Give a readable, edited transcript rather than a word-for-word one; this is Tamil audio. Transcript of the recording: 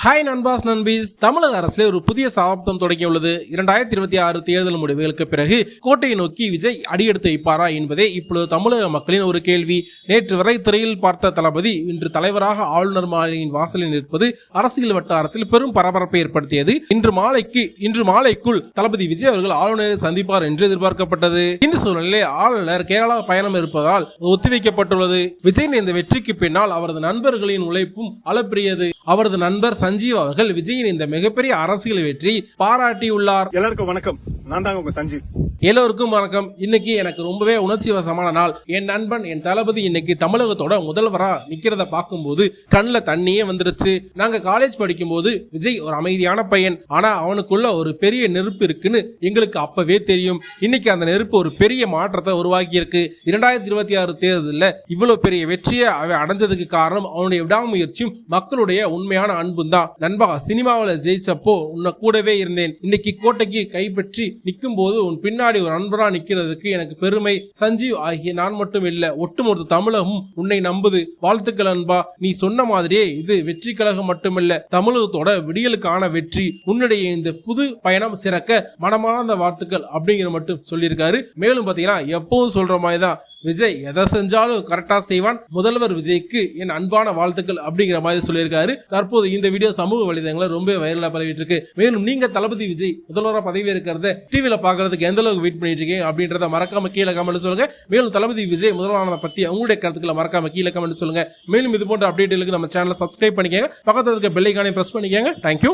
ஹாய் நண்பாஸ் நண்பீஸ். தமிழக அரசில் ஒரு புதிய சகாப்தம் தொடங்கியுள்ளது. 2026 தேர்தல் முடிவுகளுக்கு பிறகு கோட்டையை நோக்கி விஜய் அடியெடுத்து வைப்பாரா என்பதே இப்பொழுது தமிழக மக்களின் ஒரு கேள்வி. நேற்று வரை திரையில் பார்த்த தளபதி இன்று தலைவராக ஆளுநர் மாளிகையின் வாசலில் நிற்பது அரசியல் வட்டாரத்தில் பெரும் பரபரப்பை ஏற்படுத்தியது. இன்று மாலைக்குள் தளபதி விஜய் அவர்கள் ஆளுநரை சந்திப்பார் என்று எதிர்பார்க்கப்பட்டது. இந்த சூழ்நிலையில் ஆளுநர் கேரளா பயணம் இருப்பதால் ஒத்திவைக்கப்பட்டுள்ளது. விஜயின் இந்த வெற்றிக்கு பின்னால் அவரது நண்பர்களின் உழைப்பும் அளப்பரியது. அவரது நண்பர் சஞ்சீவ் அவர்கள் விஜயின் இந்த மிகப்பெரிய அரசியல் வெற்றி பாராட்டியுள்ளார். எல்லாருக்கும் வணக்கம். நான் தாங்க உங்க சஞ்சீவ். எல்லோருக்கும் வணக்கம். இன்னைக்கு எனக்கு ரொம்பவே உணர்ச்சி வசமான நாள். என் நண்பன் என் தளபதி இன்னைக்கு தமிழகத்தோட முதல்வரா நிக்கிறத பார்க்கும்போது கண்ணில் தண்ணியே வந்துருச்சு. நாங்க காலேஜ் படிக்கும் போது விஜய் ஒரு அமைதியான பையன், ஆனா அவனுக்குள்ள ஒரு பெரிய நெருப்பு இருக்குன்னு எங்களுக்கு அப்பவே தெரியும். இன்னைக்கு அந்த நெருப்பு ஒரு பெரிய மாற்றத்தை உருவாக்கி இருக்கு. 2026 தேர்தலில் இவ்வளவு பெரிய வெற்றியை அவன் அடைஞ்சதுக்கு காரணம் அவனுடைய விடாமுயற்சியும் மக்களுடைய உண்மையான அன்பும் தான். நண்பா, சினிமாவில் ஜெயிச்சப்போ உன்னை கூடவே இருந்தேன். இன்னைக்கு கோட்டைக்கு கைப்பற்றி நிற்கும் போது உன் பின்னாடி ஒரு நண்பரா நிக்கிறதுக்கு எனக்கு பெருமை. சஞ்சீவ் ஆகிய நான் மட்டும் இல்ல, ஒட்டுமொத்த தமிழகம் உன்னை நம்புது. வாழ்த்துக்கள் நண்பா. நீ சொன்ன மாதிரியே இது வெற்றி கழகம் மட்டுமில்ல, தமிழகத்தோட விடியலுக்கான வெற்றி. உன்னுடைய இந்த புது பயணம் சிறக்க மனமார்ந்த வாழ்த்துக்கள் அப்படிங்கிற மட்டும் சொல்லியிருக்காரு. மேலும் பாத்தீங்கன்னா எப்பவும் சொல்ற மாதிரிதான் விஜய் எதை செஞ்சாலும் கரெக்டா செய்வான். முதல்வர் விஜய்க்கு என் அன்பான வாழ்த்துக்கள் அப்படிங்கிற மாதிரி சொல்லியிருக்காரு. தற்போது இந்த வீடியோ சமூக வலைதளங்களை ரொம்ப வைரலா பரவிட்டு இருக்கு. மேலும் நீங்க தளபதி விஜய் முதல்வராக பதவி இருக்கிறத டிவியில பாக்குறதுக்கு எந்த அளவுக்கு வெயிட் பண்ணிட்டு இருக்கீங்க அப்படின்றத மறக்காம கீழே கமெண்ட் சொல்லுங்க. மேலும் தளபதி விஜய் முதல்வரானதை பத்தி உங்களுடைய கருத்துக்களை மறக்காம கீழே கமெண்ட் சொல்லுங்க. மேலும் இது போன்ற அப்டேட்டுகளுக்கு நம்ம சேனலை சப்ஸ்கிரைப் பண்ணிக்கங்க. பக்கத்துல இருக்க பெல் ஐகானை பிரஸ் பண்ணிக்கங்க. தேங்க்யூ.